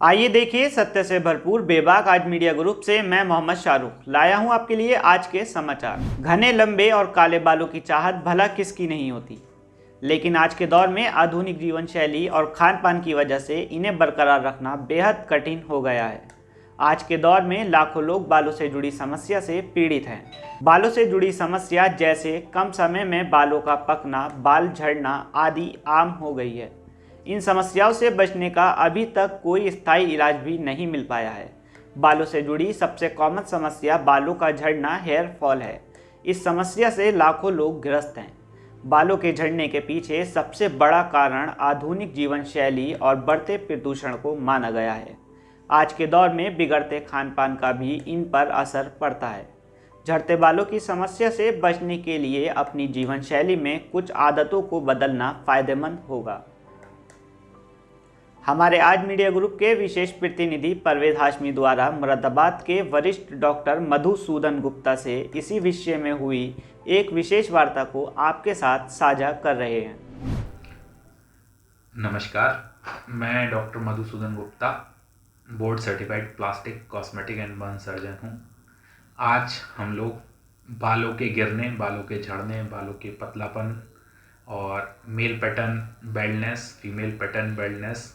आइए देखिए सत्य से भरपूर बेबाक आज मीडिया ग्रुप से मैं मोहम्मद शाहरुख लाया हूं आपके लिए आज के समाचार। घने लंबे और काले बालों की चाहत भला किसकी नहीं होती, लेकिन आज के दौर में आधुनिक जीवन शैली और खान पान की वजह से इन्हें बरकरार रखना बेहद कठिन हो गया है। आज के दौर में लाखों लोग बालों से जुड़ी समस्या से पीड़ित हैं। बालों से जुड़ी समस्या जैसे कम समय में बालों का पकना, बाल झड़ना आदि आम हो गई है। इन समस्याओं से बचने का अभी तक कोई स्थायी इलाज भी नहीं मिल पाया है। बालों से जुड़ी सबसे कॉमन समस्या बालों का झड़ना, हेयर फॉल है। इस समस्या से लाखों लोग ग्रस्त हैं। बालों के झड़ने के पीछे सबसे बड़ा कारण आधुनिक जीवन शैली और बढ़ते प्रदूषण को माना गया है। आज के दौर में बिगड़ते खान पान का भी इन पर असर पड़ता है। झड़ते बालों की समस्या से बचने के लिए अपनी जीवन शैली में कुछ आदतों को बदलना फायदेमंद होगा। हमारे आज मीडिया ग्रुप के विशेष प्रतिनिधि परवेज हाशमी द्वारा मुरादाबाद के वरिष्ठ डॉक्टर मधुसूदन गुप्ता से इसी विषय में हुई एक विशेष वार्ता को आपके साथ साझा कर रहे हैं। नमस्कार, मैं doctor Madhusudan Gupta, board certified plastic, cosmetic and burn surgeon हूँ। आज हम लोग बालों के गिरने, बालों के झड़ने, बालों के पतलापन और mail pattern baldness, female pattern baldness,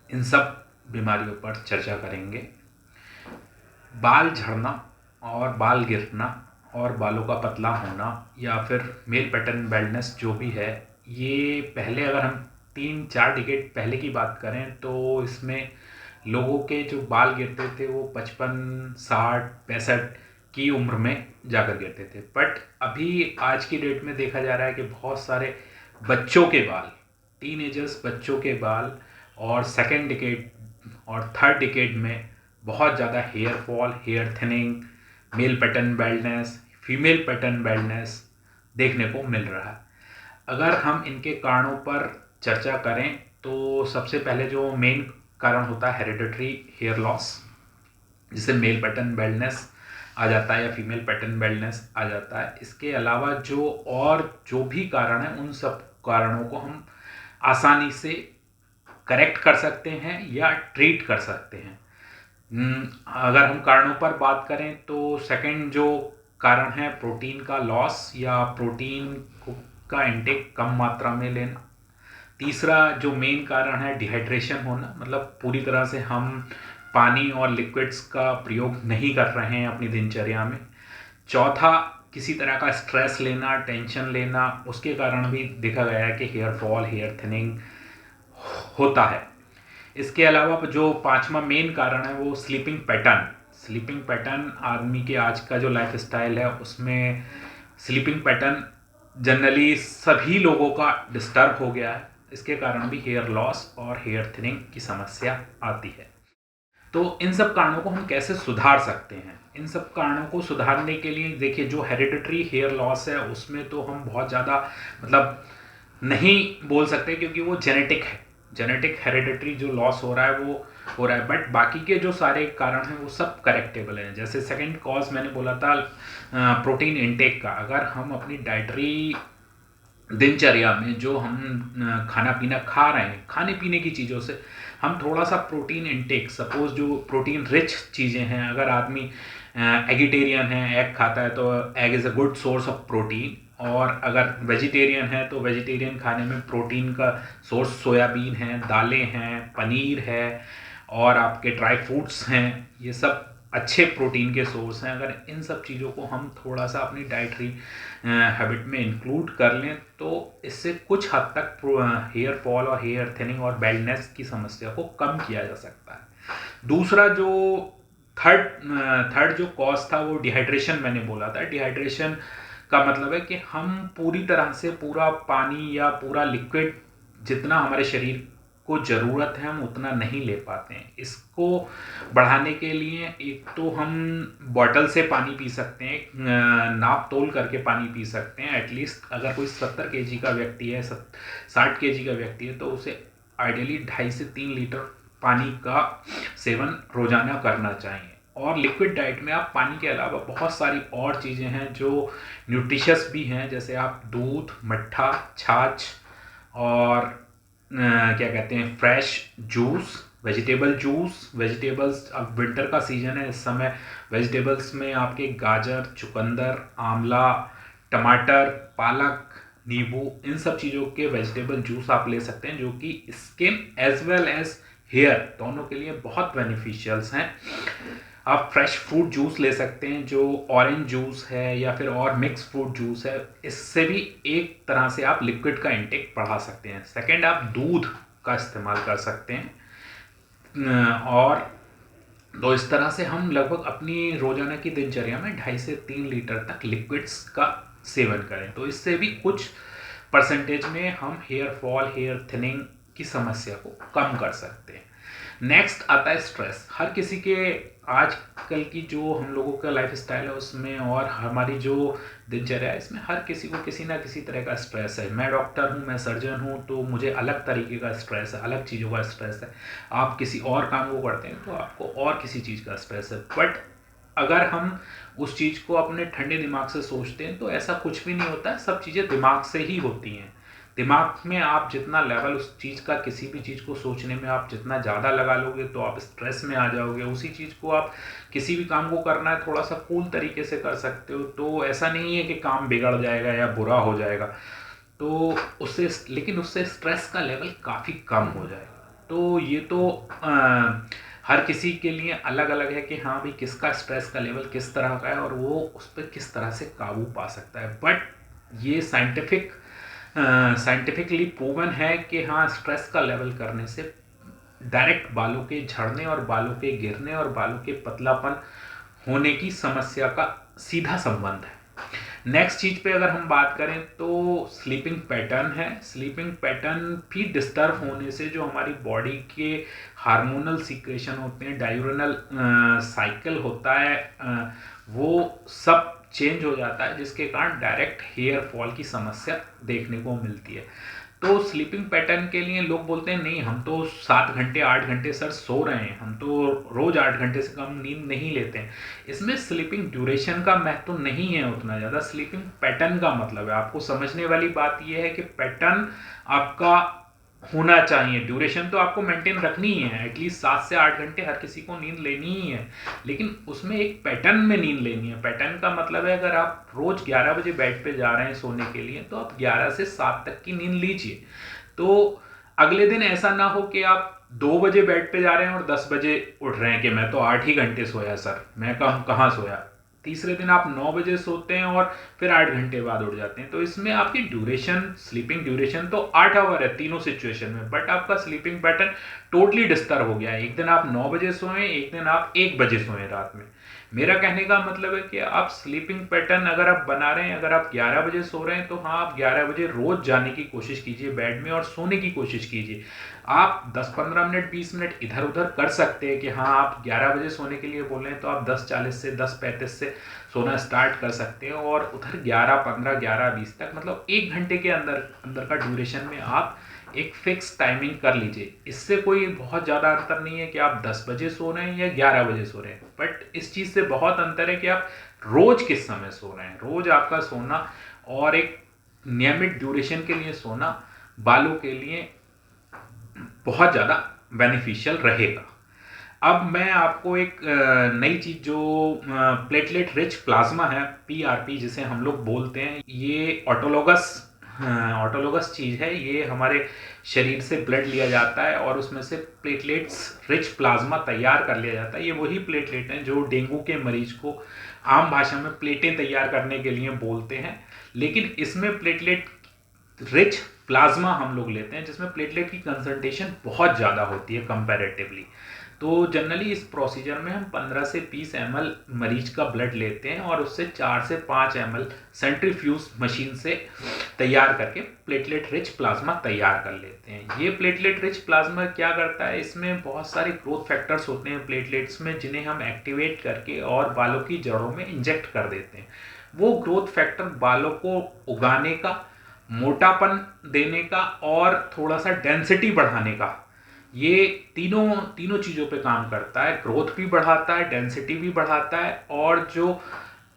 इन सब बीमारियों पर चर्चा करेंगे। बाल झड़ना और बाल गिरना और बालों का पतला होना या फिर मेल पैटर्न बेल्डनेस जो भी है, ये पहले अगर हम 3-4 डिकेड पहले की बात करें तो इसमें लोगों के जो बाल गिरते थे वो 55, 60, 65 की उम्र में जाकर गिरते थे। बट अभी आज की डेट में देखा जा रहा है कि बहुत सारे बच्चों के बाल, टीनेजर्स बच्चों के बाल और सेकेंड डिकेड और थर्ड डिकेड में बहुत ज़्यादा hair fall, hair thinning, male pattern baldness, female pattern baldness देखने को मिल रहा है। अगर हम इनके कारणों पर चर्चा करें तो सबसे पहले जो मेन कारण होता है हेरिडिटरी हेयर लॉस, जिसे मेल पैटर्न बेल्डनेस आ जाता है या फीमेल पैटर्न बेल्डनेस आ जाता है। इसके अलावा जो भी कारण है, उन सब कारणों को हम आसानी से करेक्ट कर सकते हैं या ट्रीट कर सकते हैं। अगर हम कारणों पर बात करें तो सेकंड जो कारण है प्रोटीन का लॉस या प्रोटीन का इंटेक कम मात्रा में लेना। तीसरा जो मेन कारण है डिहाइड्रेशन होना, मतलब पूरी तरह से हम पानी और लिक्विड्स का प्रयोग नहीं कर रहे हैं अपनी दिनचर्या में। चौथा किसी तरह का स्ट्रेस लेना, टेंशन लेना, उसके कारण भी देखा गया है कि हेयर फॉल, हेयर थिनिंग होता है। इसके अलावा जो पांचवा मेन कारण है वो स्लीपिंग पैटर्न आदमी के आज का जो लाइफ स्टाइल है उसमें स्लीपिंग पैटर्न जनरली सभी लोगों का डिस्टर्ब हो गया है। इसके कारण भी हेयर लॉस और हेयर थिनिंग की समस्या आती है। तो इन सब कारणों को हम कैसे सुधार सकते हैं? इन सब कारणों को सुधारने के लिए देखिए, जो हेरिडिटरी हेयर लॉस है उसमें तो हम बहुत ज़्यादा मतलब नहीं बोल सकते क्योंकि वो जेनेटिक हेरिडिटरी जो लॉस हो रहा है वो हो रहा है। बट बाकी के जो सारे कारण हैं वो सब करेक्टेबल हैं। जैसे सेकंड कॉज मैंने बोला था प्रोटीन इंटेक का। अगर हम अपनी डाइटरी दिनचर्या में जो हम खाना पीना खा रहे हैं, खाने पीने की चीज़ों से हम थोड़ा सा प्रोटीन इंटेक, सपोज जो प्रोटीन रिच चीज़ें हैं, अगर आदमी एगिटेरियन है, एग खाता है तो egg is a good source of protein. और अगर वेजिटेरियन है तो वेजिटेरियन खाने में प्रोटीन का सोर्स सोयाबीन है, दालें हैं, पनीर है और आपके ड्राई फ्रूट्स हैं, ये सब अच्छे प्रोटीन के सोर्स हैं। अगर इन सब चीज़ों को हम थोड़ा सा अपनी डाइटरी हैबिट में इंक्लूड कर लें तो इससे कुछ हद तक हेयर फॉल और हेयर थिनिंग और बेल्डनेस की समस्या को कम किया जा सकता है। दूसरा जो थर्ड जो कॉज था वो डिहाइड्रेशन मैंने बोला था। डिहाइड्रेशन का मतलब है कि हम पूरी तरह से पूरा पानी या पूरा लिक्विड जितना हमारे शरीर को ज़रूरत है हम उतना नहीं ले पाते हैं। इसको बढ़ाने के लिए एक तो हम बॉटल से पानी पी सकते हैं, नाप तोल करके पानी पी सकते हैं। एटलीस्ट अगर कोई 70 केजी का व्यक्ति है, 60 केजी का व्यक्ति है तो उसे आइडियली 2.5 से 3 लीटर पानी का सेवन रोजाना करना चाहिए। और लिक्विड डाइट में आप पानी के अलावा बहुत सारी और चीज़ें हैं जो न्यूट्रिशियस भी हैं, जैसे आप दूध, मट्ठा, छाछ और क्या कहते हैं fresh juice vegetable juice, vegetables, अब विंटर का सीजन है, इस समय वेजिटेबल्स में आपके गाजर, चुकंदर, आंवला, टमाटर, पालक, नींबू, इन सब चीज़ों के वेजिटेबल जूस आप ले सकते हैं, जो कि skin as well as hair दोनों के लिए बहुत बेनिफिशियल्स हैं। आप फ्रेश फ्रूट जूस ले सकते हैं, जो ऑरेंज जूस है या फिर और मिक्स फ्रूट जूस है, इससे भी एक तरह से आप लिक्विड का इंटेक बढ़ा सकते हैं। सेकेंड, आप दूध का इस्तेमाल कर सकते हैं, और तो इस तरह से हम लगभग अपनी रोजाना की दिनचर्या में 2.5 से 3 लीटर तक लिक्विड्स का सेवन करें, तो इससे भी कुछ परसेंटेज में हम हेयर फॉल, हेयर थिनिंग की समस्या को कम कर सकते हैं। नेक्स्ट आता है स्ट्रेस। हर किसी के आजकल की जो हम लोगों का लाइफ स्टाइल है उसमें और हमारी जो दिनचर्या है इसमें हर किसी को किसी ना किसी तरह का स्ट्रेस है। मैं डॉक्टर हूँ, मैं सर्जन हूँ, तो मुझे अलग तरीके का स्ट्रेस है, अलग चीज़ों का स्ट्रेस है। आप किसी और काम को करते हैं तो आपको और किसी चीज़ का स्ट्रेस है। बट अगर हम उस चीज़ को अपने ठंडे दिमाग से सोचते हैं तो ऐसा कुछ भी नहीं होता है, सब चीज़ें दिमाग से ही होती हैं। दिमाग में आप जितना लेवल उस चीज़ का, किसी भी चीज़ को सोचने में आप जितना ज़्यादा लगा लोगे तो आप स्ट्रेस में आ जाओगे। उसी चीज़ को आप किसी भी काम को करना है थोड़ा सा कूल तरीके से कर सकते हो, तो ऐसा नहीं है कि काम बिगड़ जाएगा या बुरा हो जाएगा, तो उससे, लेकिन उससे स्ट्रेस का लेवल काफ़ी कम हो जाएगा। तो ये तो हर किसी के लिए अलग अलग है कि हाँ भाई किसका स्ट्रेस का लेवल किस तरह का है और वो उस पर किस तरह से काबू पा सकता है। बट ये साइंटिफिकली प्रूवन है कि हाँ, स्ट्रेस का लेवल करने से डायरेक्ट बालों के झड़ने और बालों के गिरने और बालों के पतलापन होने की समस्या का सीधा संबंध है। नेक्स्ट चीज पे अगर हम बात करें तो स्लीपिंग पैटर्न है। स्लीपिंग पैटर्न भी डिस्टर्ब होने से जो हमारी बॉडी के हार्मोनल सीक्रेशन होते हैं, डायूरेनल साइकिल होता है, वो सब चेंज हो जाता है, जिसके कारण डायरेक्ट हेयर फॉल की समस्या देखने को मिलती है। तो स्लीपिंग पैटर्न के लिए लोग बोलते हैं नहीं, हम तो 7 घंटे 8 घंटे सर सो रहे हैं, हम तो रोज 8 घंटे से कम नींद नहीं लेते हैं। इसमें स्लीपिंग ड्यूरेशन का महत्व नहीं है उतना ज़्यादा, स्लीपिंग पैटर्न का मतलब है। आपको समझने वाली बात यह है कि पैटर्न आपका होना चाहिए, ड्यूरेशन तो आपको मेंटेन रखनी ही है, एटलीस्ट 7 से 8 घंटे हर किसी को नींद लेनी ही है, लेकिन उसमें एक पैटर्न में नींद लेनी है। पैटर्न का मतलब है अगर आप रोज 11 बजे बेड पे जा रहे हैं सोने के लिए तो आप 11 से 7 तक की नींद लीजिए। तो अगले दिन ऐसा ना हो कि आप 2 बजे बेड पे जा रहे हैं और 10 बजे उठ रहे हैं कि मैं तो 8 ही घंटे सोया सर, मैं कहाँ सोया। तीसरे दिन आप 9 बजे सोते हैं और फिर 8 घंटे बाद उठ जाते हैं, तो इसमें आपकी ड्यूरेशन, स्लीपिंग ड्यूरेशन तो 8 आवर है तीनों सिचुएशन में, बट आपका स्लीपिंग पैटर्न टोटली डिस्टर्ब हो गया है। एक दिन आप 9 बजे सोए, एक दिन आप 1 बजे सोए रात में। मेरा कहने का मतलब है कि आप स्लीपिंग पैटर्न अगर आप बना रहे हैं, अगर आप 11 बजे सो रहे हैं तो हाँ, आप 11 बजे रोज जाने की कोशिश कीजिए बेड में और सोने की कोशिश कीजिए। आप 10-15 मिनट 20 मिनट इधर उधर कर सकते हैं कि हाँ, आप 11 बजे सोने के लिए बोल रहे हैं तो आप 10:40 से 10:35 से सोना स्टार्ट कर सकते हैं और उधर 11:15 11:20 तक, मतलब 1 घंटे के अंदर का ड्यूरेशन में आप एक फिक्स टाइमिंग कर लीजिए। इससे कोई बहुत ज़्यादा अंतर नहीं है कि आप 10 बजे सो रहे हैं या 11 बजे सो रहे हैं, बट इस चीज़ से बहुत अंतर है कि आप रोज किस समय सो रहे हैं। रोज आपका सोना और एक नियमित ड्यूरेशन के लिए सोना बालों के लिए बहुत ज़्यादा बेनिफिशियल रहेगा। अब मैं आपको एक नई चीज़ जो प्लेटलेट रिच प्लाज्मा है, PRP जिसे हम लोग बोलते हैं, ये ऑटोलोगस चीज़ है। ये हमारे शरीर से ब्लड लिया जाता है और उसमें से प्लेटलेट्स रिच प्लाज्मा तैयार कर लिया जाता है। ये वही प्लेटलेट हैं जो डेंगू के मरीज को आम भाषा में प्लेटें तैयार करने के लिए बोलते हैं, लेकिन इसमें प्लेटलेट रिच प्लाज्मा हम लोग लेते हैं जिसमें प्लेटलेट की कंसंट्रेशन बहुत ज़्यादा होती है कंपैरेटिवली। तो जनरली इस प्रोसीजर में हम 15 से 20 ml मरीज का ब्लड लेते हैं और उससे 4 से 5 ml सेंट्रीफ्यूज मशीन से तैयार करके प्लेटलेट रिच प्लाज्मा तैयार कर लेते हैं। ये प्लेटलेट रिच प्लाज्मा क्या करता है, इसमें बहुत सारे ग्रोथ फैक्टर्स होते हैं प्लेटलेट्स में, जिन्हें हम एक्टिवेट करके और बालों की जड़ों में इंजेक्ट कर देते हैं। वो ग्रोथ फैक्टर बालों को उगाने का, मोटापन देने का और थोड़ा सा डेंसिटी बढ़ाने का, ये तीनों चीज़ों पे काम करता है। ग्रोथ भी बढ़ाता है, डेंसिटी भी बढ़ाता है, और जो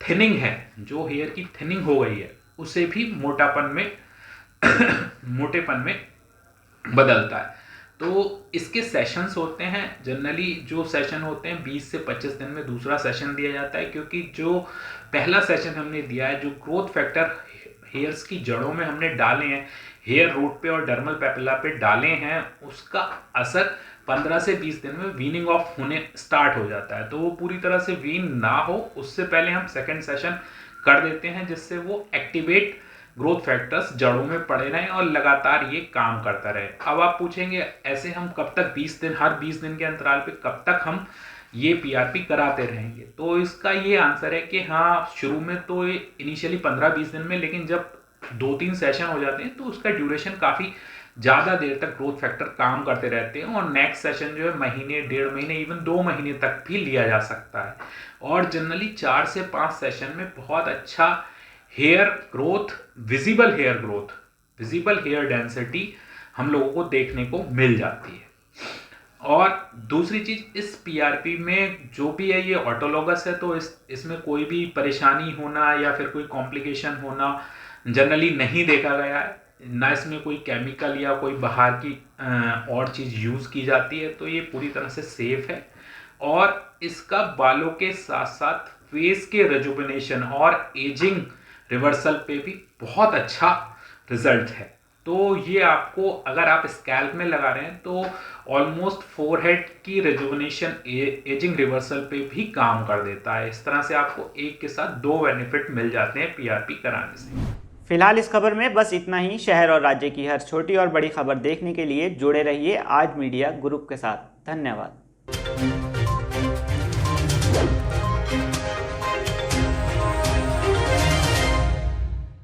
थिनिंग है, जो हेयर की थिनिंग हो गई है, उसे भी मोटेपन में बदलता है। तो इसके सेशंस होते हैं, जनरली जो सेशन होते हैं 20 से 25 दिन में दूसरा सेशन दिया जाता है, क्योंकि जो पहला सेशन हमने दिया है, जो ग्रोथ फैक्टर हेयर्स की जड़ों में हमने डाले हैं, हेयर रूट पे और डर्मल पेपिला पे डाले हैं, उसका असर 15 से 20 दिन में वीनिंग ऑफ होने स्टार्ट हो जाता है। तो वो पूरी तरह से वीन ना हो उससे पहले हम सेकेंड सेशन कर देते हैं, जिससे वो एक्टिवेट ग्रोथ फैक्टर्स जड़ों में पड़े रहें और लगातार ये काम करता रहे। अब आप पूछेंगे ऐसे हम कब तक 20 दिन, हर 20 दिन के अंतराल पे कब तक हम ये पीआरपी कराते रहेंगे? तो इसका ये आंसर है कि हाँ, शुरू में तो इनिशियली 15-20 दिन में, लेकिन जब 2-3 सेशन हो जाते हैं तो उसका ड्यूरेशन काफ़ी ज़्यादा देर तक ग्रोथ फैक्टर काम करते रहते हैं, और नेक्स्ट सेशन जो है महीने, 1.5 महीने, इवन 2 महीने तक भी लिया जा सकता है। और जनरली 4 से 5 सेशन में बहुत अच्छा hair growth, visible hair density हम लोगों को देखने को मिल जाती है। और दूसरी चीज, इस पीआरपी में जो भी है ये ऑटोलॉगस है, तो इसमें कोई भी परेशानी होना या फिर कोई कॉम्प्लिकेशन होना जनरली नहीं देखा गया है, ना इसमें कोई केमिकल या कोई बाहर की और चीज़ यूज़ की जाती है। तो ये पूरी तरह से सेफ है, और इसका बालों के साथ साथ फेस के रेजुवेनेशन और एजिंग रिवर्सल पे भी बहुत अच्छा रिजल्ट है। तो ये आपको, अगर आप स्कैल्प में लगा रहे हैं तो ऑलमोस्ट फोरहेड की रेजुवेनेशन, एजिंग रिवर्सल पे भी काम कर देता है। इस तरह से आपको एक के साथ 2 बेनिफिट मिल जाते हैं पीआरपी कराने से। फिलहाल इस खबर में बस इतना ही। शहर और राज्य की हर छोटी और बड़ी खबर देखने के लिए जुड़े रहिए आज मीडिया ग्रुप के साथ। धन्यवाद।